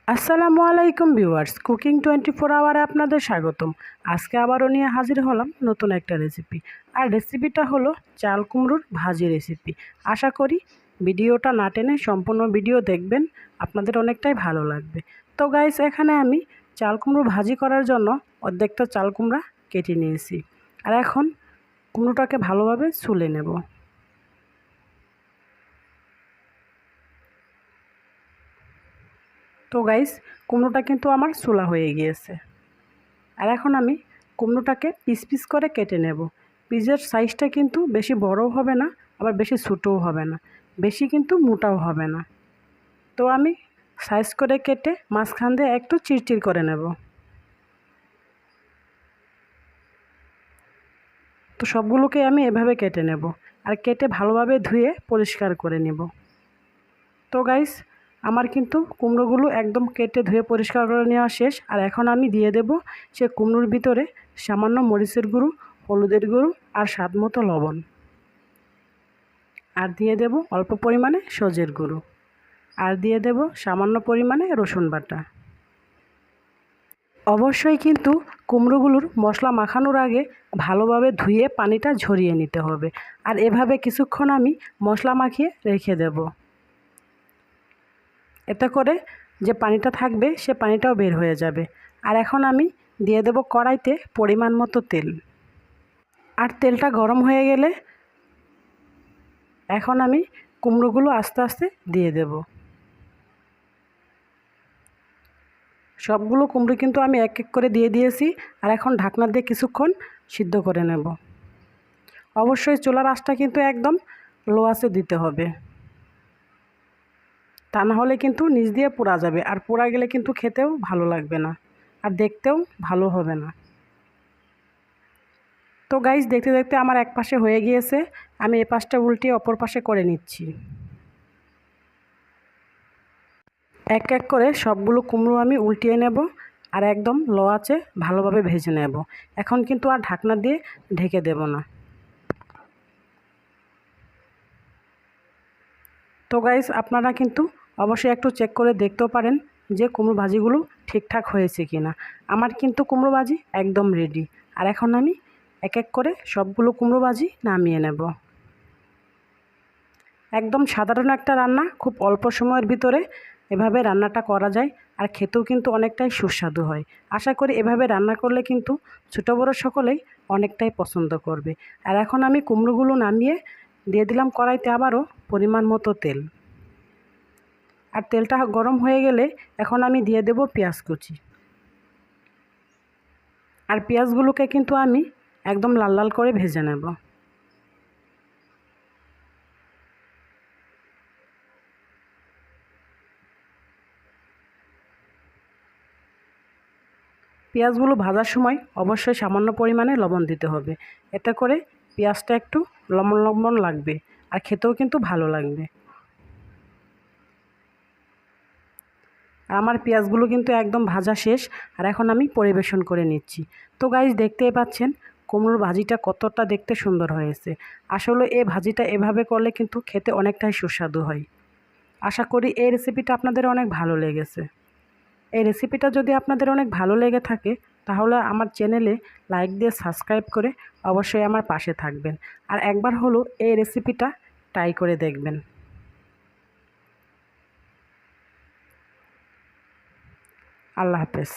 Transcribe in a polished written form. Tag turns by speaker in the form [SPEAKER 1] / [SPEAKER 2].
[SPEAKER 1] আসসালামু আলাইকুম viewers, cooking 24 আওয়ারে আপনাদের স্বাগতম। আজকে আবারও নিয়ে হাজির হলাম নতুন একটা রেসিপি। আর রেসিপিটা হলো চাল কুমড়োর ভাজি রেসিপি। আশা করি ভিডিওটা না টেনে সম্পূর্ণ ভিডিও দেখবেন, আপনাদের অনেকটাই ভালো লাগবে। তো গাইস, এখানে আমি চাল কুমড়ো ভাজি করার জন্য অর্ধেকটা চাল কুমড়া কেটে নিয়েছি। আর এখন কুমড়োটাকে ভালোভাবে ছুলে নেব। তো গাইস, কুমড়োটা কিন্তু আমার ছোলা হয়ে গিয়েছে। আর এখন আমি কুমড়োটাকে পিস পিস করে কেটে নেব। পিসের সাইজটা কিন্তু বেশি বড়ও হবে না, আবার বেশি ছোটও হবে না, বেশি কিন্তু মোটাও হবে না। তো আমি সাইজ করে কেটে মাঝখান দিয়ে একটু চিরচির করে নেব। তো সবগুলোকে আমি এভাবে কেটে নেব, আর কেটে ভালোভাবে ধুয়ে পরিষ্কার করে নেব। তো গাইস, আমার কিন্তু কুমড়োগুলো একদম কেটে ধুয়ে পরিষ্কার করে নেওয়া শেষ। আর এখন আমি দিয়ে দেব সে কুমড়োর ভিতরে সামান্য মরিচের গুঁড়ো, হলুদের গুঁড়ো আর স্বাদ মতো লবণ। আর দিয়ে দেব অল্প পরিমাণে সজের গুঁড়ো। আর দিয়ে দেব সামান্য পরিমাণে রসুন বাটা। অবশ্যই কিন্তু কুমড়োগুলোর মশলা মাখানোর আগে ভালোভাবে ধুয়ে পানিটা ঝরিয়ে নিতে হবে। আর এভাবে কিছুক্ষণ আমি মশলা মাখিয়ে রেখে দেব। এতে করে যে পানিটা থাকবে সে পানিটাও বের হয়ে যাবে। আর এখন আমি দিয়ে দেব কড়াইতে পরিমাণ মতো তেল। আর তেলটা গরম হয়ে গেলে এখন আমি কুমড়োগুলো আস্তে আস্তে দিয়ে দেব। সবগুলো কুমড়ো কিন্তু আমি এক এক করে দিয়ে দিয়েছি। আর এখন ঢাকনা দিয়ে কিছুক্ষণ সিদ্ধ করে নেব। অবশ্যই চুলার আঁচটা কিন্তু একদম লো আঁচে দিতে হবে, তা না হলে কিন্তু নিচ দিয়ে পোড়া যাবে। আর পোড়া গেলে কিন্তু খেতেও ভালো লাগবে না, আর দেখতেও ভালো হবে না। তো গাইস, দেখতে দেখতে আমার এক পাশে হয়ে গিয়েছে। আমি এ পাশটা উল্টিয়ে অপর পাশে করে নিচ্ছি। এক এক করে সবগুলো কুমড়ো আমি উল্টিয়ে নেব, আর একদম লো আঁচে ভালোভাবে ভেজে নেব। এখন কিন্তু আর ঢাকনা দিয়ে ঢেকে দেব না। তো গাইস, আপনারা কিন্তু অবশ্যই একটু চেক করে দেখতেও পারেন যে কুমড়ো ভাজিগুলো ঠিকঠাক হয়েছে কি না। আমার কিন্তু কুমড়ো ভাজি একদম রেডি। আর এখন আমি এক এক করে সবগুলো কুমড়ো ভাজি নামিয়ে নেব। একদম সাধারণ একটা রান্না, খুব অল্প সময়ের ভিতরে এভাবে রান্নাটা করা যায়। আর খেতেও কিন্তু অনেকটাই সুস্বাদু হয়। আশা করি এভাবে রান্না করলে কিন্তু ছোটো বড়ো সকলেই অনেকটাই পছন্দ করবে। আর এখন আমি কুমড়োগুলো নামিয়ে দিয়ে দিলাম কড়াইতে আবারও পরিমাণ মতো তেল। আর তেলটা গরম হয়ে গেলে এখন আমি দিয়ে দেব পেঁয়াজ কুচি। আর পেঁয়াজগুলোকে কিন্তু আমি একদম লাল লাল করে ভেজে নেব। পেঁয়াজগুলো ভাজার সময় অবশ্যই সামান্য পরিমাণে লবণ দিতে হবে। এতে করে পেঁয়াজটা একটু লবণ লবণ লাগবে, আর খেতেও কিন্তু ভালো লাগবে। আর আমার পেঁয়াজগুলো কিন্তু একদম ভাজা শেষ। আর এখন আমি পরিবেশন করে নিচ্ছি। তো গাইস, দেখতেই পাচ্ছেন কুমড়োর ভাজিটা কতটা দেখতে সুন্দর হয়েছে। আসলে এই ভাজিটা এভাবে করলে কিন্তু খেতে অনেকটাই সুস্বাদু হয়। আশা করি এই রেসিপিটা আপনাদের অনেক ভালো লেগেছে। এই রেসিপিটা যদি আপনাদের অনেক ভালো লেগে থাকে, তাহলে আমার চ্যানেলে লাইক দিয়ে সাবস্ক্রাইব করে অবশ্যই আমার পাশে থাকবেন। আর একবার হলো এই রেসিপিটা ট্রাই করে দেখবেন। আল্লাহ হাফেজ।